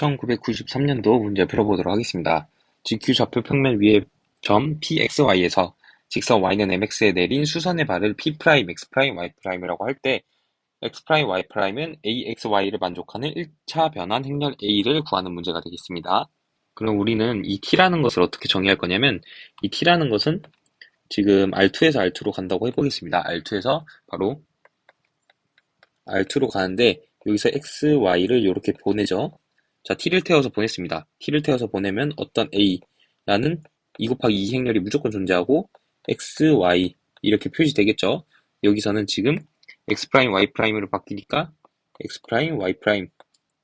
1993년도 문제 풀어보도록 하겠습니다. GQ 좌표 평면 위의 점 PXY에서 직선 Y는 MX에 내린 수선의 발을 P', X', Y'이라고 할 때 X', Y'은 AXY를 만족하는 1차 변환 행렬 A를 구하는 문제가 되겠습니다. 그럼 우리는 이 T라는 것을 어떻게 정의할 거냐면 이 T라는 것은 지금 R2에서 R2로 간다고 해보겠습니다. R2에서 바로 R2로 가는데 여기서 X, Y를 이렇게 보내죠. 자, t를 태워서 보냈습니다. t를 태워서 보내면 어떤 a라는 2 곱하기 2 행렬이 무조건 존재하고 x, y 이렇게 표시되겠죠. 여기서는 지금 x', y'으로 바뀌니까 x', y'.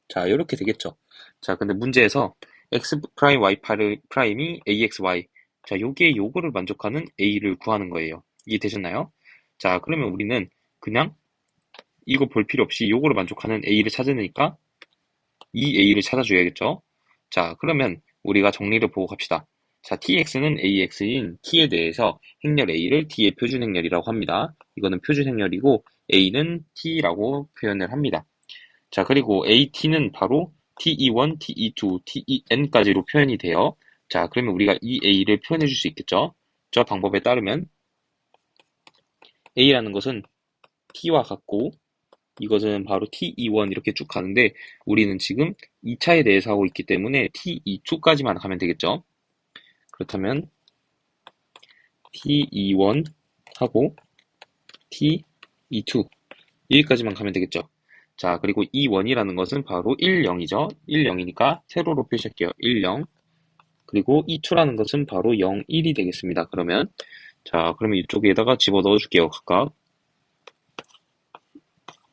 자, 이렇게 되겠죠. 자, 근데 문제에서 x', y''이 axy. 자, 요거를 만족하는 a를 구하는 거예요. 이해되셨나요? 자, 그러면 우리는 그냥 이거 볼 필요 없이 요거를 만족하는 a를 찾으니까 이 a를 찾아줘야겠죠. 자, 그러면 우리가 정리를 보고 갑시다. 자, tx는 ax인 t에 대해서 행렬 a를 t의 표준 행렬이라고 합니다. 이거는 표준 행렬이고 a는 t라고 표현을 합니다. 자, 그리고 at는 바로 te1, te2, ten까지로 표현이 돼요. 자, 그러면 우리가 이 a를 표현해 줄 수 있겠죠. 저 방법에 따르면 a라는 것은 t와 같고 이것은 바로 T21 이렇게 쭉 가는데 우리는 지금 2차에 대해서 하고 있기 때문에 T2까지만 가면 되겠죠. 그렇다면 T21 하고 T22 여기까지만 가면 되겠죠. 자, 그리고 E1이라는 것은 바로 10이죠. 10이니까 세로로 표시할게요. 10. 그리고 E2라는 것은 바로 0, 1이 되겠습니다. 그러면 이쪽에다가 집어넣어 줄게요. 각각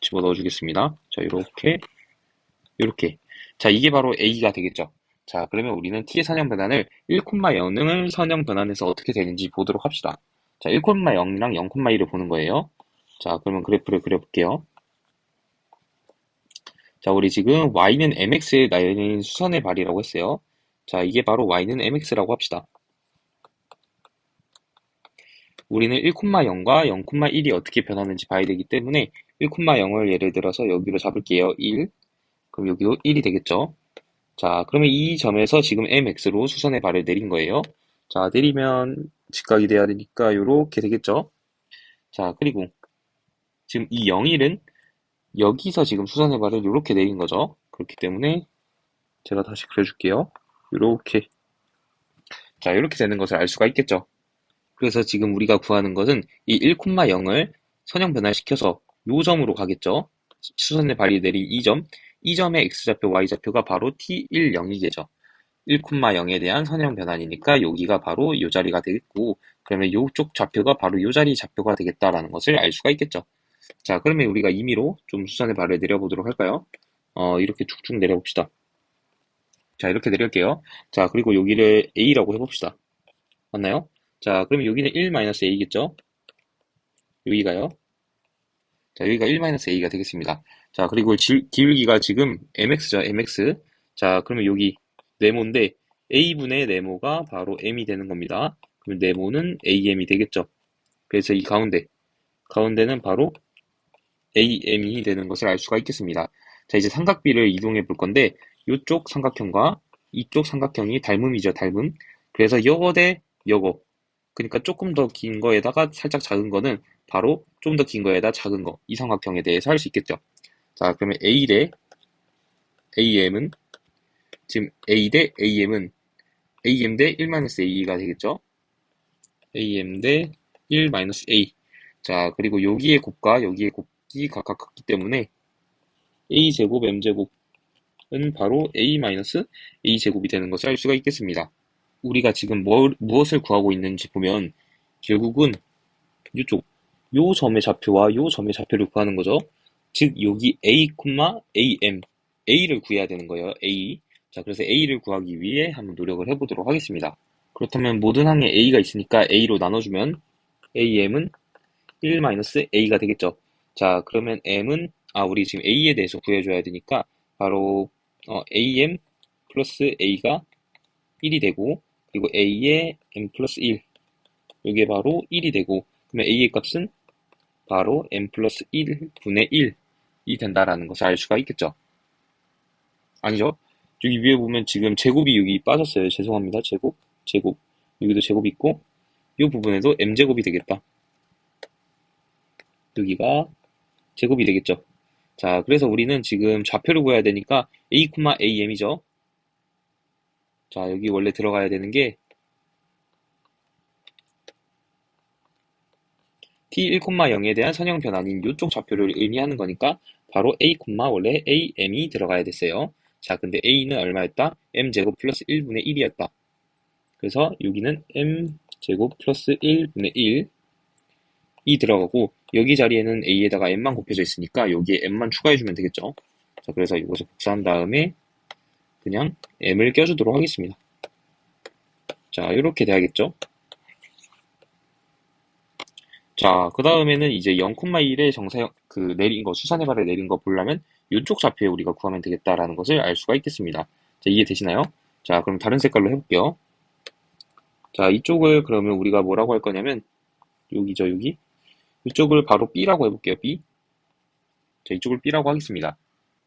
집어넣어 주겠습니다. 자, 이렇게. 자, 이게 바로 A가 되겠죠. 자, 그러면 우리는 T의 선형 변환을 1,0을 선형 변환해서 어떻게 되는지 보도록 합시다. 자, 1,0이랑 0,2를 보는 거예요. 자, 그러면 그래프를 그려볼게요. 자, 우리 지금 Y는 MX에 날린 수선의 발이라고 했어요. 자, 이게 바로 Y는 MX라고 합시다. 우리는 1,0과 0,1이 어떻게 변하는지 봐야 되기 때문에 1,0을 예를 들어서 여기로 잡을게요. 1. 그럼 여기도 1이 되겠죠. 자, 그러면 이 점에서 지금 MX로 수선의 발을 내린 거예요. 자, 내리면 직각이 돼야 되니까 요렇게 되겠죠. 자, 그리고 지금 이 0일은 여기서 지금 수선의 발을 요렇게 내린 거죠. 그렇기 때문에 제가 다시 그려줄게요. 요렇게. 자, 요렇게 되는 것을 알 수가 있겠죠. 그래서 지금 우리가 구하는 것은 이 1,0을 선형 변화시켜서 요 점으로 가겠죠. 수선의 발이 내린 이 점. 이 점의 X좌표, Y좌표가 바로 T10이 되죠. 1,0에 대한 선형 변환이니까 여기가 바로 이 자리가 되겠고 그러면 이쪽 좌표가 바로 이 자리 좌표가 되겠다라는 것을 알 수가 있겠죠. 자, 그러면 우리가 임의로 좀 수선의 발을 내려보도록 할까요? 이렇게 쭉쭉 내려봅시다. 자, 이렇게 내릴게요. 자, 그리고 여기를 A라고 해봅시다. 맞나요? 자, 그러면 여기는 1-A겠죠? 여기가요. 자, 여기가 1-A가 되겠습니다. 자, 그리고 기울기가 지금 MX죠, MX. 자, 그러면 여기 네모인데 A분의 네모가 바로 M이 되는 겁니다. 그럼 네모는 AM이 되겠죠. 그래서 이 가운데는 바로 AM이 되는 것을 알 수가 있겠습니다. 자, 이제 삼각비를 이동해 볼 건데 이쪽 삼각형과 이쪽 삼각형이 닮음이죠, 닮음. 그래서 요거 대 요거. 그러니까 조금 더 긴 거에다가 살짝 작은 거는 바로 좀 더 긴 거에다 작은 거. 이 삼각형에 대해서 할 수 있겠죠. 자, 그러면 A 대 AM은 지금 A 대 AM은 AM 대 1-A가 되겠죠. AM 대 1-A. 자, 그리고 여기의 곱과 여기의 곱이 각각 같기 때문에 A제곱 M제곱은 바로 A-A제곱이 되는 것을 알 수가 있겠습니다. 우리가 지금 무엇을 구하고 있는지 보면 결국은 이쪽 요 점의 좌표와 요 점의 좌표를 구하는 거죠. 즉 여기 A, AM A를 구해야 되는 거예요. A. 자, 그래서 A를 구하기 위해 한번 노력을 해보도록 하겠습니다. 그렇다면 모든 항에 A가 있으니까 A로 나눠주면 AM은 1-A가 되겠죠. 자, 그러면 M은 우리 지금 A에 대해서 구해줘야 되니까 바로 AM 플러스 A가 1이 되고 그리고 A의 M 플러스 1 이게 바로 1이 되고 그러면 A의 값은 바로 M 플러스 1분의 1이 된다라는 것을 알 수가 있겠죠. 아니죠. 여기 위에 보면 지금 제곱이 여기 빠졌어요. 죄송합니다. 제곱. 여기도 제곱이 있고, 이 부분에도 m제곱이 되겠다. 여기가 제곱이 되겠죠. 자, 그래서 우리는 지금 좌표를 구해야 되니까 a, am이죠. 자, 여기 원래 들어가야 되는 게 t1,0에 대한 선형 변환인 이쪽 좌표를 의미하는 거니까 바로 a, 원래 am이 들어가야 됐어요. 자, 근데 a는 얼마였다? m제곱 플러스 1분의 1이었다. 그래서 여기는 m제곱 플러스 1분의 1이 들어가고, 여기 자리에는 a에다가 m만 곱해져 있으니까 여기에 m만 추가해주면 되겠죠. 자, 그래서 이것을 복사한 다음에 그냥 m을 껴주도록 하겠습니다. 자, 이렇게 돼야겠죠. 자, 그 다음에는 이제 0,1의 정사형, 내린 거, 수산해발에 내린 거 보려면 이쪽 좌표에 우리가 구하면 되겠다라는 것을 알 수가 있겠습니다. 자, 이해되시나요? 자, 그럼 다른 색깔로 해볼게요. 자, 이쪽을 그러면 우리가 뭐라고 할 거냐면, 여기죠, 여기. 이쪽을 바로 B라고 해볼게요, B. 자, 이쪽을 B라고 하겠습니다.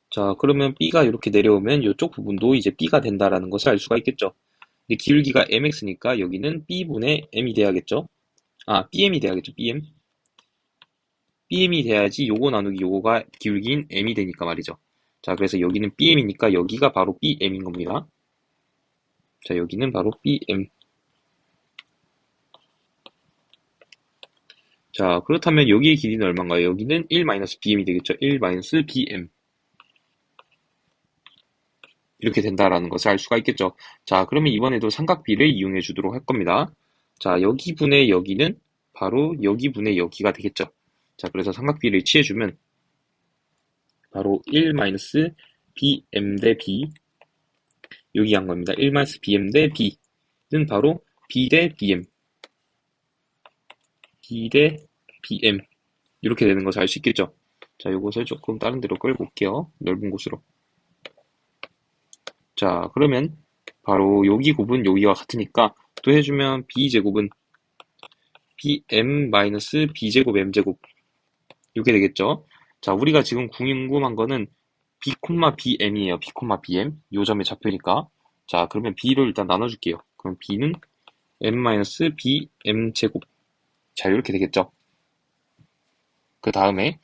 자, 그러면 B가 이렇게 내려오면 이쪽 부분도 이제 B가 된다라는 것을 알 수가 있겠죠. 근데 기울기가 mx니까 여기는 B분의 m이 돼야겠죠. 아, BM이 돼야겠죠, BM. BM이 돼야지 요거 나누기 요거가 기울기인 m이 되니까 말이죠. 자, 그래서 여기는 BM이니까 여기가 바로 BM인 겁니다. 자, 여기는 바로 BM. 자, 그렇다면 여기의 길이는 얼마인가요? 여기는 1-BM이 되겠죠. 1-BM. 이렇게 된다라는 것을 알 수가 있겠죠. 자, 그러면 이번에도 삼각비를 이용해 주도록 할 겁니다. 자, 여기 분의 여기는 바로 여기 분의 여기가 되겠죠. 자, 그래서 삼각비를 취해주면 바로 1-BM 대 B, 여기 한 겁니다. 1-BM 대 B는 바로 B 대 BM, B 대 BM 이렇게 되는 것을 알 수 있겠죠. 자, 이것을 조금 다른 데로 끌고 올게요. 넓은 곳으로. 자, 그러면 바로 여기 곱은 여기와 같으니까 또 해주면 B제곱은 BM-B제곱 M제곱 이렇게 되겠죠. 자, 우리가 지금 궁금한 거는 B, BM이에요. B, BM 요 점의 좌표니까. 자, 그러면 B를 일단 나눠줄게요. 그럼 B는 M-BM제곱. 자, 이렇게 되겠죠. 그 다음에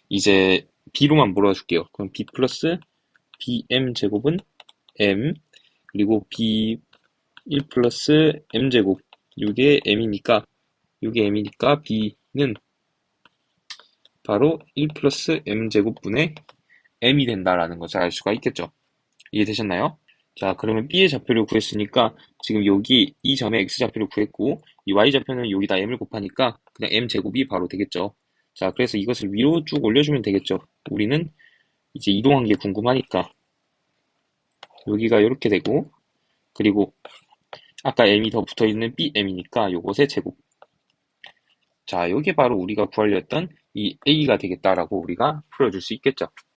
이제 B로만 몰아줄게요. 그럼 B 플러스 BM제곱은 M, 그리고 B 1 플러스 M제곱. 이게 M이니까 B는 바로 1 플러스 M제곱분의 M이 된다라는 것을 알 수가 있겠죠. 이해되셨나요? 자, 그러면 B의 좌표를 구했으니까 지금 여기 이 점의 X좌표를 구했고 이 Y좌표는 여기다 M을 곱하니까 그냥 M제곱이 바로 되겠죠. 자, 그래서 이것을 위로 쭉 올려주면 되겠죠. 우리는 이제 이동한 게 궁금하니까 여기가 이렇게 되고, 그리고 아까 M이 더 붙어있는 BM이니까 요것의 제곱. 자, 요게 바로 우리가 구하려 했던 이 A가 되겠다라고 우리가 풀어줄 수 있겠죠.